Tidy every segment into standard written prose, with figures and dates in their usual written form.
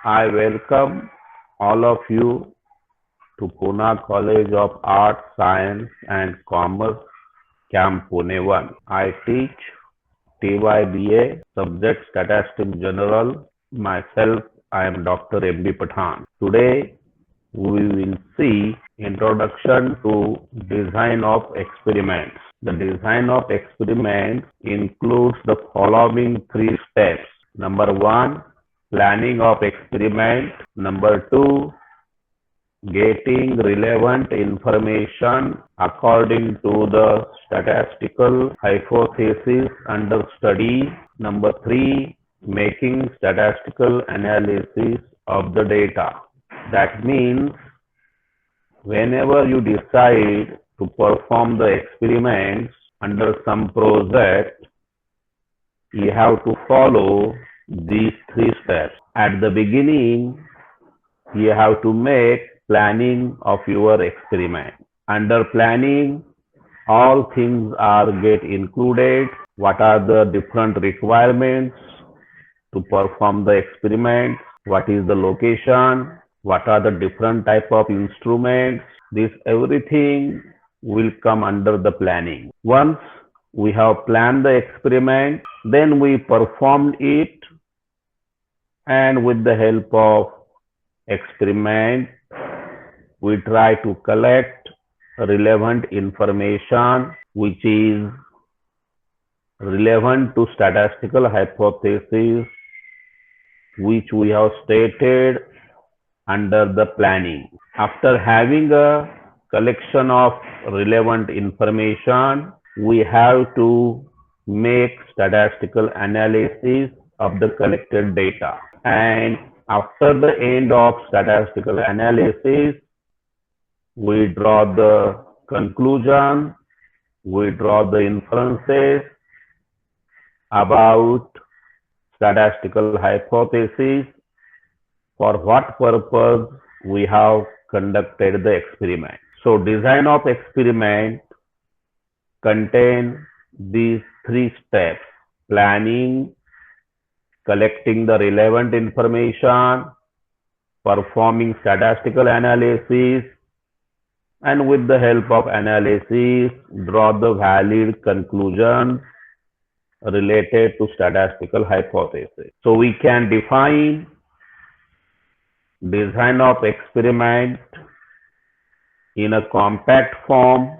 I welcome all of you to Pune College of Arts, Science and Commerce, Camp Pune 1. I teach TYBA, Subject Statistics General. Myself, I am Dr. M.B. Pathan. Today, we will see Introduction to Design of Experiments. The design of experiments includes the following three steps. Number one, planning of experiment. Number two, getting relevant information according to the statistical hypothesis under study. Number three, making statistical analysis of the data. That means whenever you decide to perform the experiments under some project, you have to follow these three steps. At the beginning, you have to make planning of your experiment. Under planning, all things are get included. What are the different requirements to perform the experiment? What is the location? What are the different type of instruments? This everything will come under the planning. Once we have planned the experiment, then we performed it, and with the help of experiment, we try to collect relevant information which is relevant to statistical hypothesis which we have stated under the planning. After having a collection of relevant information, we have to make statistical analysis of the collected data. And after the end of statistical analysis, we draw the conclusion, we draw the inferences about statistical hypothesis, for what purpose we have conducted the experiment. So design of experiment contain these three steps: planning, collecting the relevant information, performing statistical analysis, and with the help of analysis, draw the valid conclusions related to statistical hypothesis. So we can define design of experiment in a compact form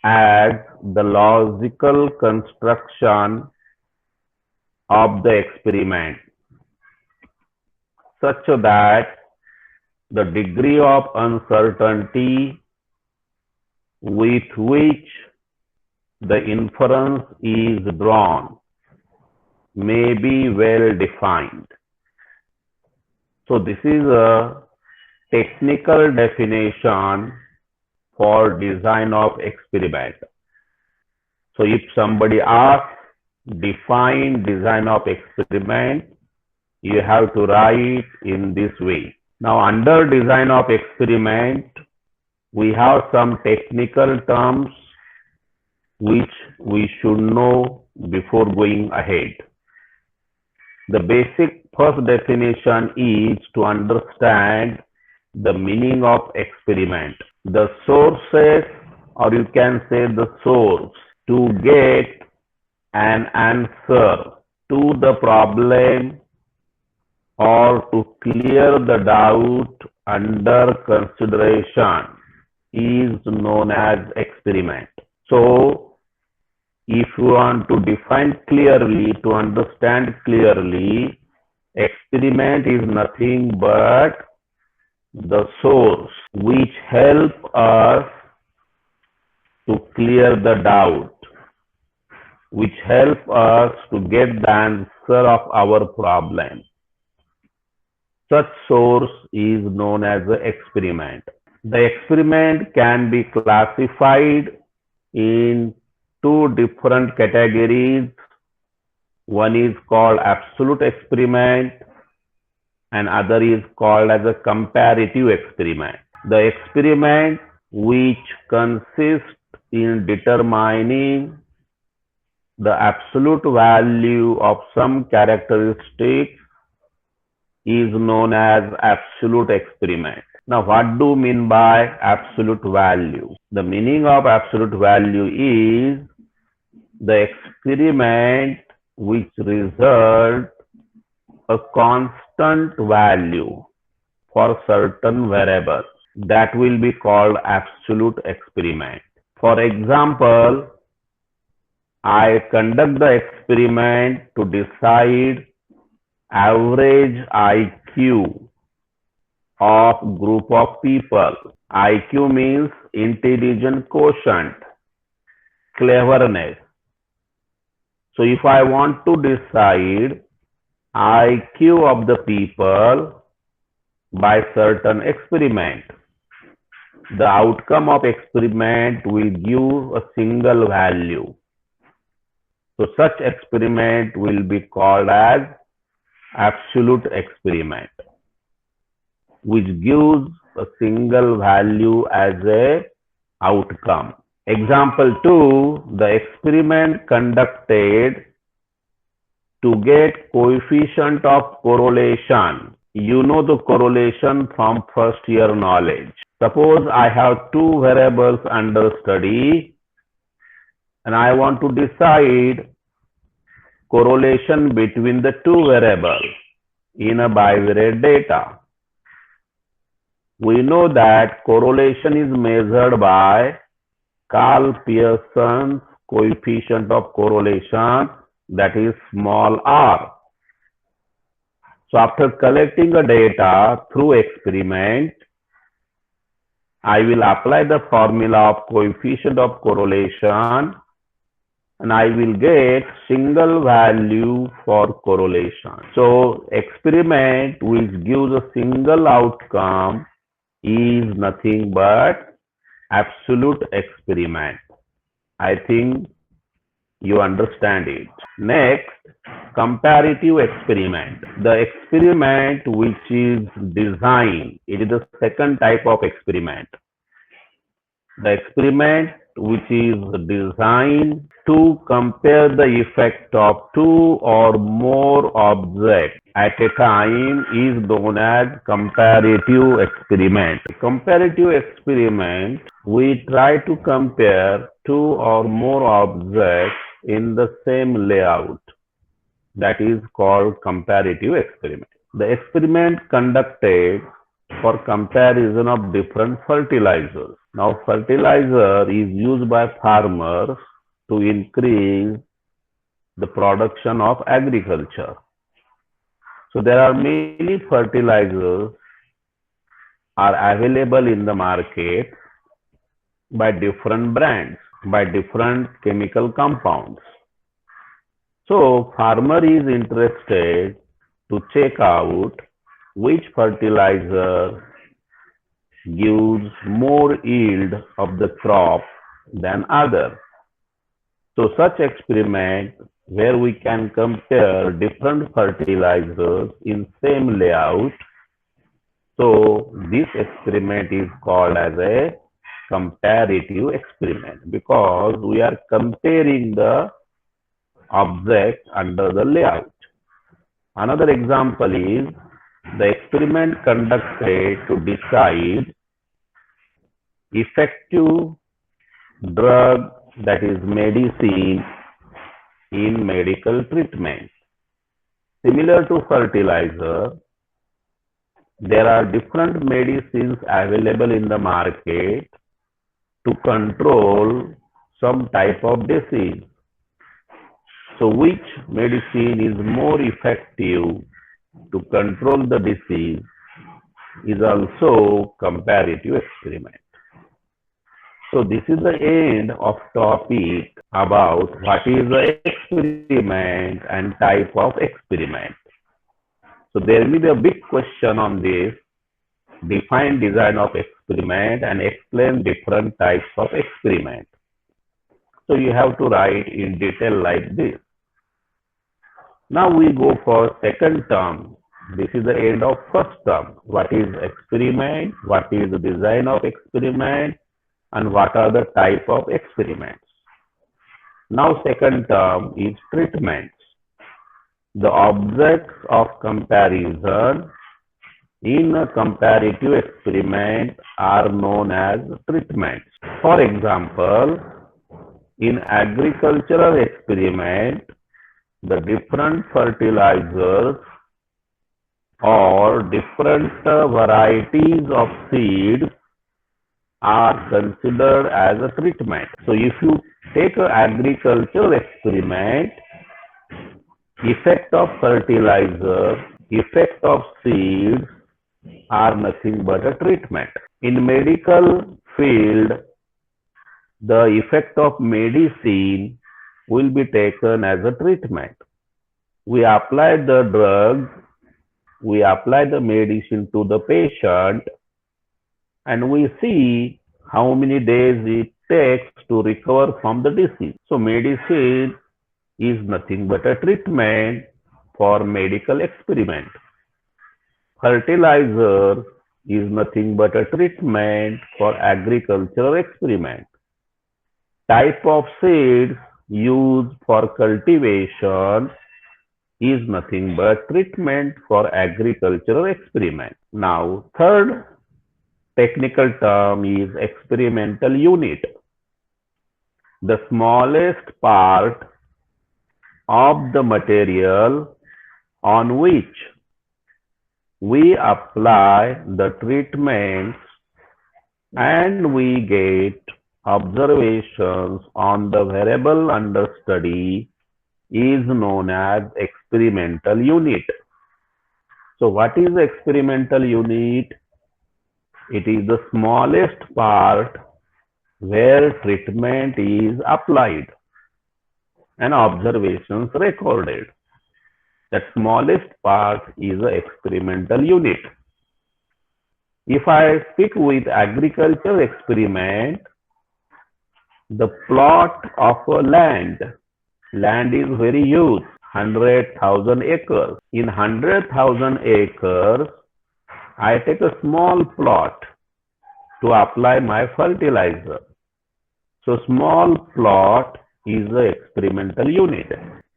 as the logical construction of the experiment such that the degree of uncertainty with which the inference is drawn may be well defined. So this is a technical definition for design of experiment. So if somebody asks, define design of experiment, you have to write in this way. Now under design of experiment, we have some technical terms which we should know before going ahead. The basic first definition is to understand the meaning of experiment. The sources, or you can say the source, to get an answer to the problem or to clear the doubt under consideration is known as experiment. So, if you want to define clearly, to understand clearly, experiment is nothing but the source which help us to clear the doubt, which help us to get the answer of our problem. Such source is known as the experiment. The experiment can be classified in two different categories. One is called absolute experiment and other is called as a comparative experiment. The experiment which consists in determining the absolute value of some characteristics is known as absolute experiment. Now, what do you mean by absolute value? The meaning of absolute value is the experiment which result a constant value for certain variable. That will be called absolute experiment. For example, I conduct the experiment to decide average IQ of group of people. IQ means intelligence quotient, cleverness. So if I want to decide IQ of the people by certain experiment, the outcome of experiment will give a single value. So such experiment will be called as absolute experiment, which gives a single value as a outcome. Example 2, the experiment conducted to get coefficient of correlation. You know the correlation from first year knowledge. Suppose I have two variables under study and I want to decide correlation between the two variables in a bivariate data. We know that correlation is measured by Karl Pearson's coefficient of correlation, that is small r. So after collecting the data through experiment, I will apply the formula of coefficient of correlation and I will get single value for correlation. So experiment which gives a single outcome is nothing but absolute experiment. I think you understand it. Next, comparative experiment. The experiment which is designed, it is the second type of experiment. The experiment which is designed to compare the effect of two or more objects at a time is known as comparative experiment. Comparative experiment, we try to compare two or more objects in the same layout. That is called comparative experiment. The experiment conducted for comparison of different fertilizers. Now, fertilizer is used by farmers to increase the production of agriculture. So there are many fertilizers are available in the market by different brands, by different chemical compounds. So farmer is interested to check out which fertilizer gives more yield of the crop than other. So such experiment where we can compare different fertilizers in same layout. So this experiment is called as a comparative experiment because we are comparing the object under the layout. Another example is the experiment conducted to decide effective drug, that is medicine, in medical treatment. Similar to fertilizer, there are different medicines available in the market to control some type of disease. So which medicine is more effective to control the disease is also comparative experiment. So this is the end of topic about what is the experiment and type of experiment. So there will be a big question on this. Define design of experiment and explain different types of experiment. So you have to write in detail like this. Now we go for second term. This is the end of first term. What is experiment? What is the design of experiment? And what are the type of experiments? Now second term is treatments. The objects of comparison in a comparative experiment are known as treatments. For example, in agricultural experiment, the different fertilizers or different varieties of seeds are considered as a treatment. So if you take an agricultural experiment, effect of fertilizer, effect of seeds are nothing but a treatment. In medical field, the effect of medicine will be taken as a treatment. We apply the drug, we apply the medicine to the patient, and we see how many days it takes to recover from the disease. So medicine is nothing but a treatment for medical experiment. Fertilizer is nothing but a treatment for agricultural experiment. Type of seeds used for cultivation is nothing but treatment for agricultural experiment. Now, third technical term is experimental unit. The smallest part of the material on which we apply the treatments and we get observations on the variable under study is known as experimental unit. So what is the experimental unit? It is the smallest part where treatment is applied and observations recorded. The smallest part is the experimental unit. If I speak with agricultural experiment, the plot of a land is very huge, 100,000 acres. In 100,000 acres, I take a small plot to apply my fertilizer. So small plot is the experimental unit.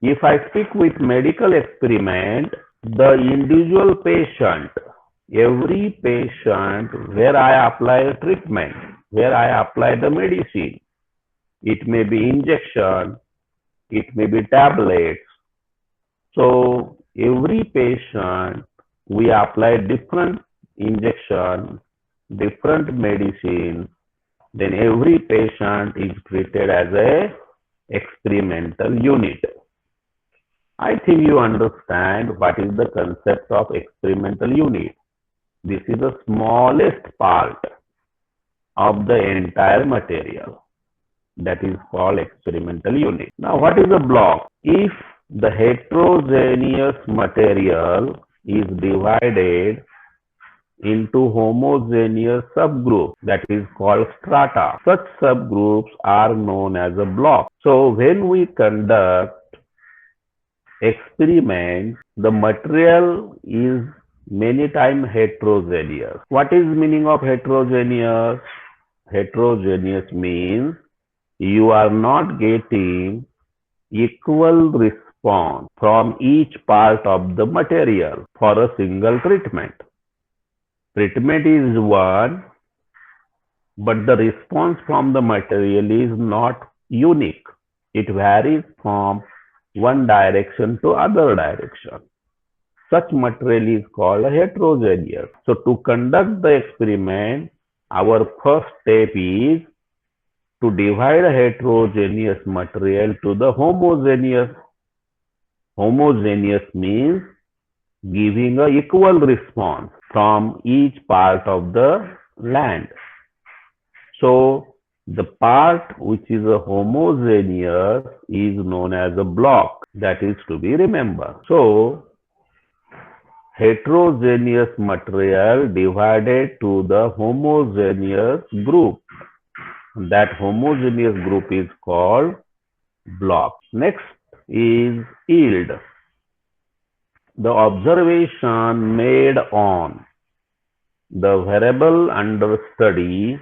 If I speak with medical experiment, the individual patient, every patient where I apply a treatment, where I apply the medicine, it may be injection, it may be tablets. So every patient, we apply different injection, different medicine, then every patient is treated as a experimental unit. I think you understand what is the concept of experimental unit. This is the smallest part of the entire material. That is called experimental unit. Now, what is a block? If the heterogeneous material is divided into homogeneous subgroups, that is called strata. Such subgroups are known as a block. So when we conduct experiments, the material is many times heterogeneous. What is meaning of heterogeneous? Heterogeneous means you are not getting equal response from each part of the material for a single treatment. Treatment is one, but the response from the material is not unique. It varies from one direction to other direction. Such material is called heterogeneous. So to conduct the experiment, our first step is to divide a heterogeneous material to the homogeneous. Homogeneous means giving an equal response from each part of the land. So the part which is a homogeneous is known as a block. That is to be remembered. So heterogeneous material divided to the homogeneous group. That homogeneous group is called block. Next is yield. The observation made on the variable under study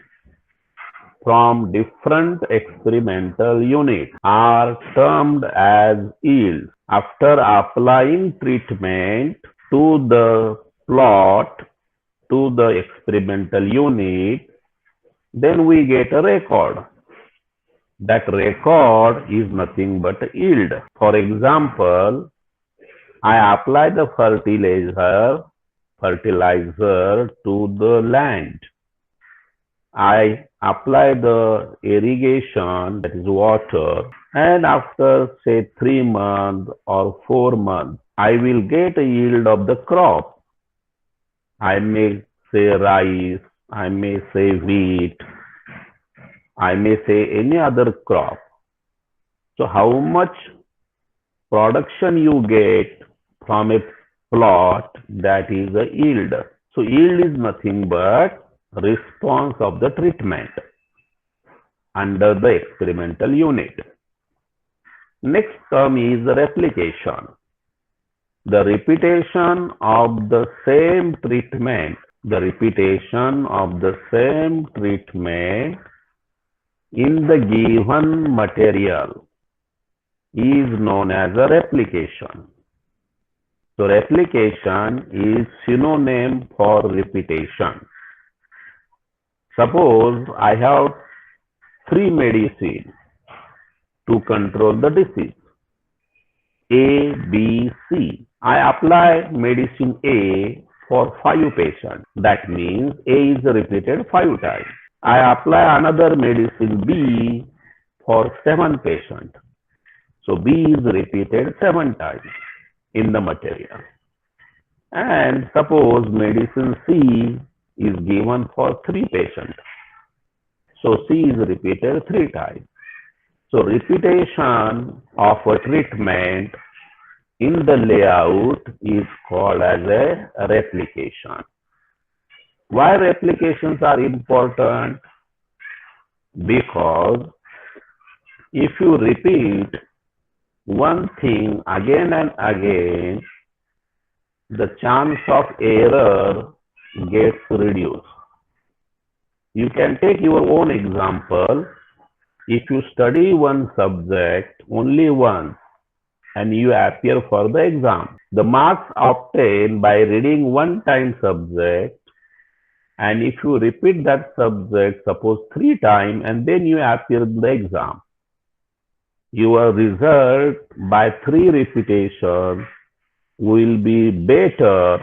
from different experimental units are termed as yields. After applying treatment to the plot, to the experimental unit, then we get a record. That record is nothing but yield. For example, I apply the fertilizer to the land. I apply the irrigation, that is water, and after say 3 months or 4 months, I will get a yield of the crop. I may say rice, I may say wheat, I may say any other crop. So how much production you get from a plot, that is a yield. So yield is nothing but response of the treatment under the experimental unit. Next term is replication. The repetition of the same treatment, in the given material is known as a replication. So replication is synonym for repetition. Suppose I have 3 medicines to control the disease, A, B, C. I apply medicine A for 5 patients. That means A is repeated 5 times. I apply another medicine B for 7 patients. So B is repeated 7 times in the material. And suppose medicine C is given for 3 patients. So C is repeated 3 times. So repetition of a treatment in the layout is called as a replication. Why replications are important? Because if you repeat one thing again and again, the chance of error gets reduced. You can take your own example. If you study one subject only once and you appear for the exam, the marks obtained by reading one time subject, and if you repeat that subject suppose 3 times and then you appear in the exam, your result by 3 repetitions will be better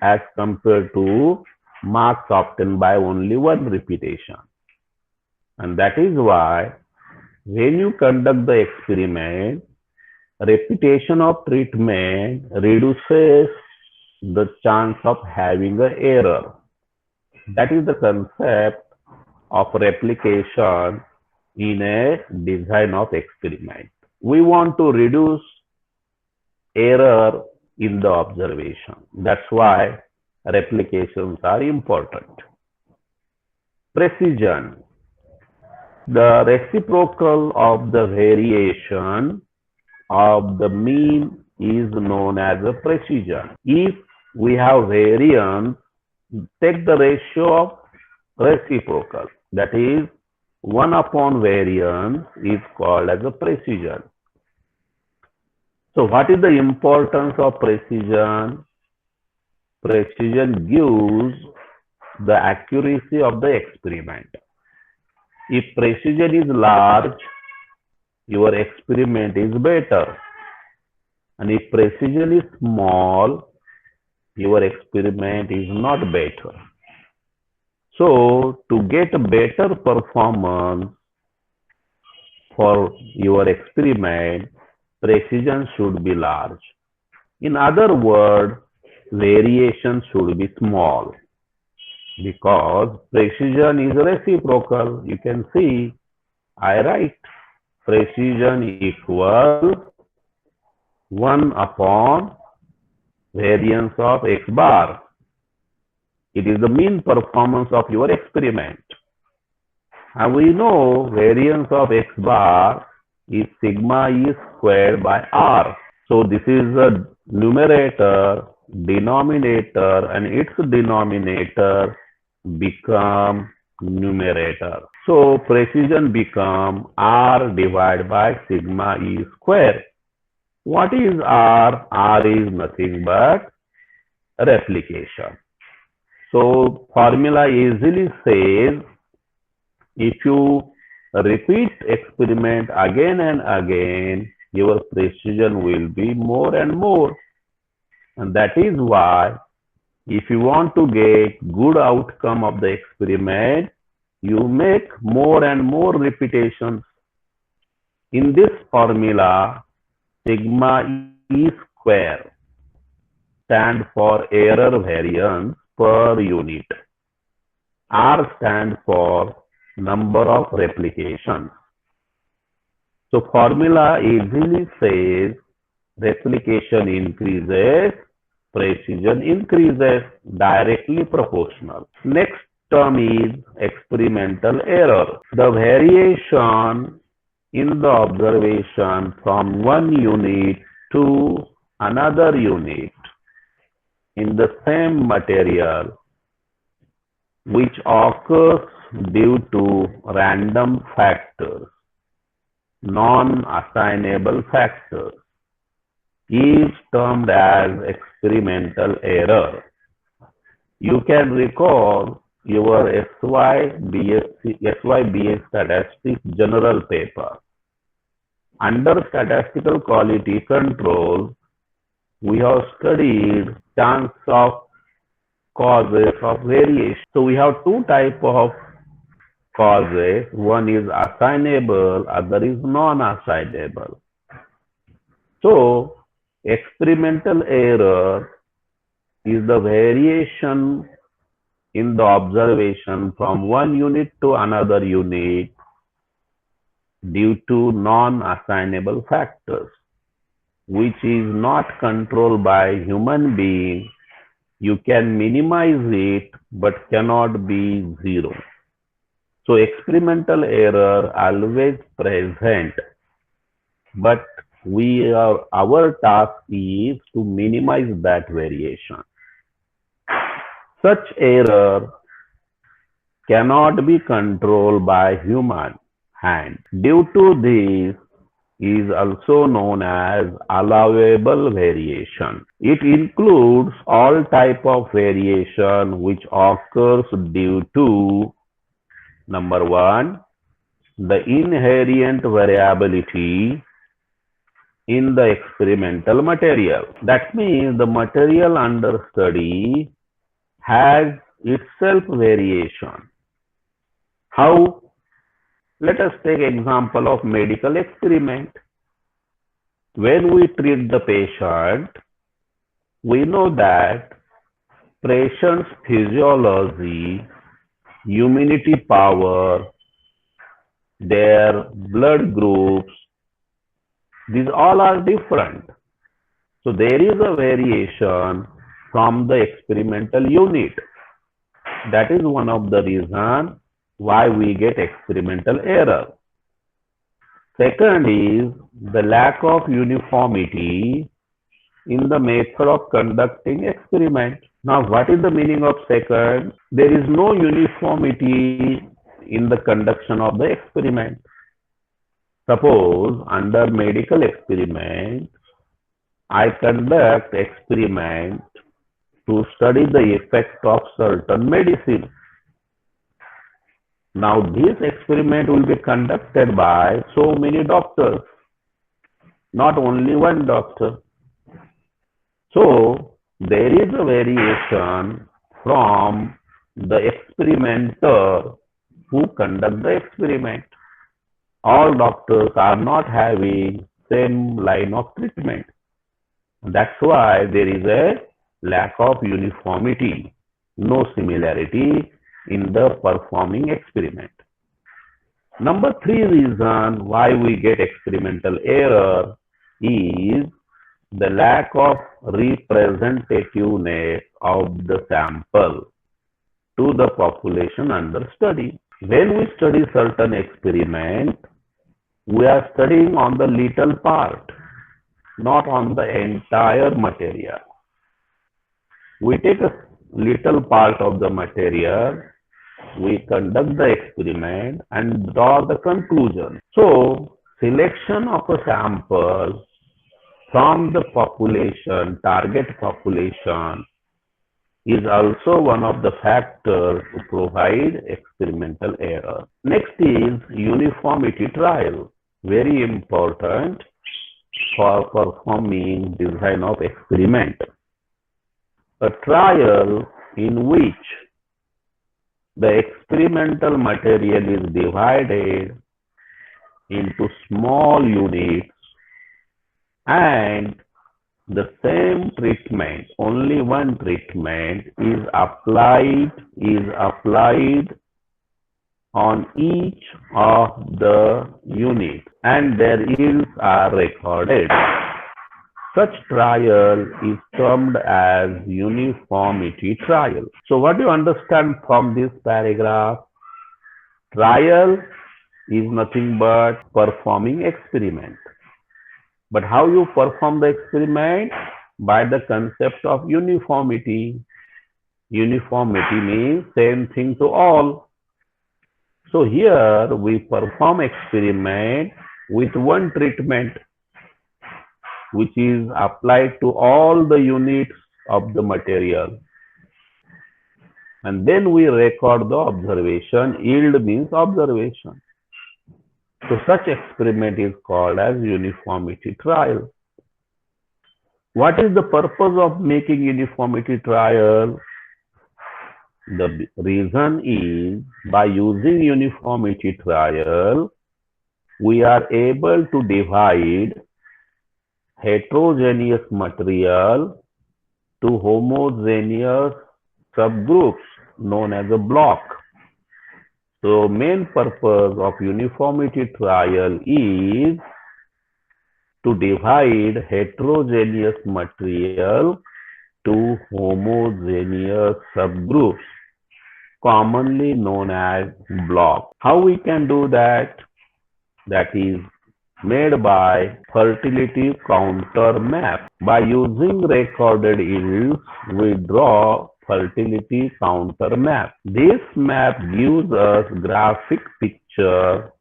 as compared to marks obtained by only 1 repetition. And that is why when you conduct the experiment, repetition of treatment reduces the chance of having an error. That is the concept of replication in a design of experiment. We want to reduce error in the observation. That's why replications are important. Precision. The reciprocal of the variation of the mean is known as a precision. If we have variance, take the ratio of reciprocal. That is 1 upon variance is called as a precision. So what is the importance of precision? Precision gives the accuracy of the experiment. If precision is large, your experiment is better. And if precision is small, your experiment is not better. So, to get a better performance for your experiment, precision should be large. In other words, variation should be small, because precision is reciprocal. You can see, I write precision equals 1 upon variance of x bar. It is the mean performance of your experiment. And we know variance of x bar is sigma e squared by r. So this is the numerator, denominator, and its denominator become numerator. So precision become r divided by sigma e squared. What is R? R is nothing but replication. So formula easily says if you repeat experiment again and again, your precision will be more and more. And that is why if you want to get good outcome of the experiment, you make more and more repetitions. In this formula, sigma E square stands for error variance per unit. R stands for number of replications. So formula easily says replication increases, precision increases, directly proportional. Next term is experimental error. The variation in the observation from one unit to another unit in the same material which occurs due to random factors, non-assignable factors, is termed as experimental error. You can recall your SY Statistics General paper. Under statistical quality control, we have studied chance of causes of variation. So we have two types of causes. One is assignable, other is non-assignable. So experimental error is the variation in the observation from one unit to another unit due to non-assignable factors, which is not controlled by human being. You can minimize it, but cannot be zero. So experimental error always present, but our task is to minimize that variation. Such error cannot be controlled by human hand. Due to this is also known as allowable variation. It includes all type of variation which occurs due to number one, the inherent variability in the experimental material. That means the material under study has itself variation. How? Let us take example of medical experiment. When we treat the patient, we know that patient's physiology, immunity power, their blood groups, these all are different. So there is a variation from the experimental unit. That is one of the reasons why we get experimental error. Second is the lack of uniformity in the method of conducting experiment. Now, what is the meaning of second? There is no uniformity in the conduction of the experiment. Suppose under medical experiment, I conduct experiment to study the effect of certain medicine. Now this experiment will be conducted by so many doctors, not only one doctor. So there is a variation from the experimenter who conduct the experiment. All doctors are not having same line of treatment. That's why there is a lack of uniformity, no similarity in the performing experiment. Number three reason why we get experimental error is the lack of representativeness of the sample to the population under study. When we study certain experiment, we are studying on the little part, not on the entire material. We take a little part of the material, we conduct the experiment and draw the conclusion. So, selection of a sample from the population, target population, is also one of the factors to provide experimental error. Next is uniformity trial, very important for performing design of experiment. A trial in which the experimental material is divided into small units and the same treatment, only one treatment is applied on each of the units and their yields are recorded. Such trial is termed as uniformity trial. So what do you understand from this paragraph? Trial is nothing but performing experiment. But how you perform the experiment? By the concept of uniformity. Uniformity means same thing to all. So here we perform experiment with one treatment which is applied to all the units of the material. And then we record the observation. Yield means observation. So such experiment is called as uniformity trial. What is the purpose of making uniformity trial? The reason is by using uniformity trial, we are able to divide heterogeneous material to homogeneous subgroups known as a block. So main purpose of uniformity trial is to divide heterogeneous material to homogeneous subgroups, commonly known as blocks. How we can do that? That is made by fertility counter map. By using recorded yields, we draw fertility counter map. This map gives us graphic picture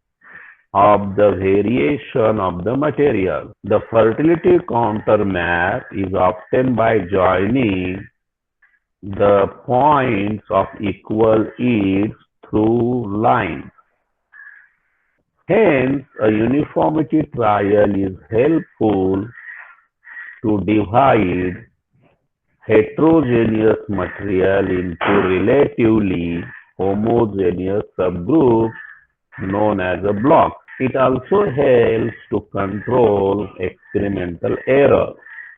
of the variation of the material. The fertility counter map is obtained by joining the points of equal yields through lines. Hence, a uniformity trial is helpful to divide heterogeneous material into relatively homogeneous subgroups known as a block. It also helps to control experimental error.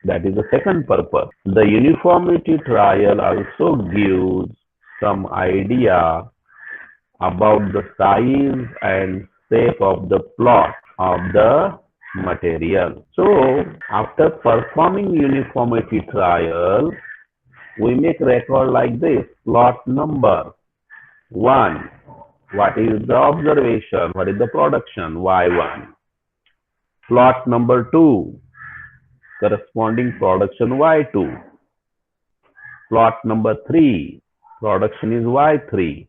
That is the second purpose. The uniformity trial also gives some idea about the size and shape of the plot of the material. So, after performing uniformity trial, we make record like this. Plot number 1. What is the observation? What is the production? Y1. Plot number 2. Corresponding production Y2. Plot number 3. Production is Y3.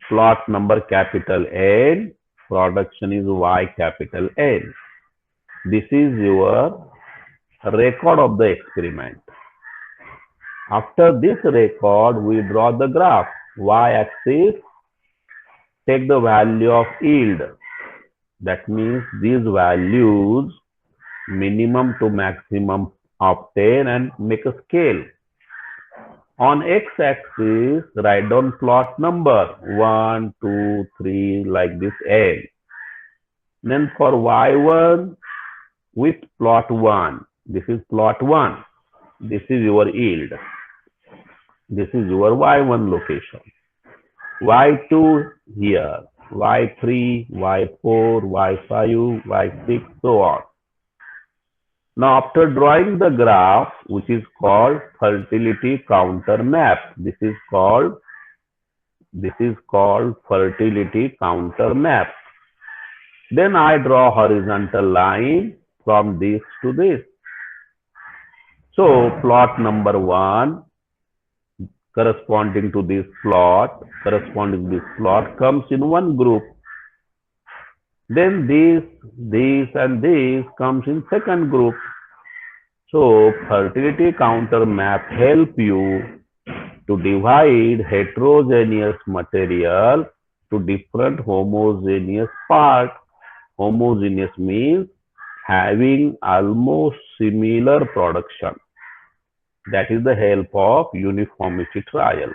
Plot number capital N. Production is Y capital N. This is your record of the experiment. After this record, we draw the graph. Y-axis, take the value of yield. That means these values, minimum to maximum, obtain and make a scale. On x-axis, write down plot number 1, 2, 3, like this N. Then for y1, with plot 1, this is plot 1. This is your yield. This is your y1 location. y2 here, y3, y4, y5, y6, so on. Now, after drawing the graph, which is called fertility counter map, this is called fertility counter map. Then I draw horizontal line from this to this. So, plot number 1 corresponding to this plot comes in one group. Then this and this comes in second group. So fertility counter map help you to divide heterogeneous material to different homogeneous parts. Homogeneous means having almost similar production. That is the help of uniformity trial.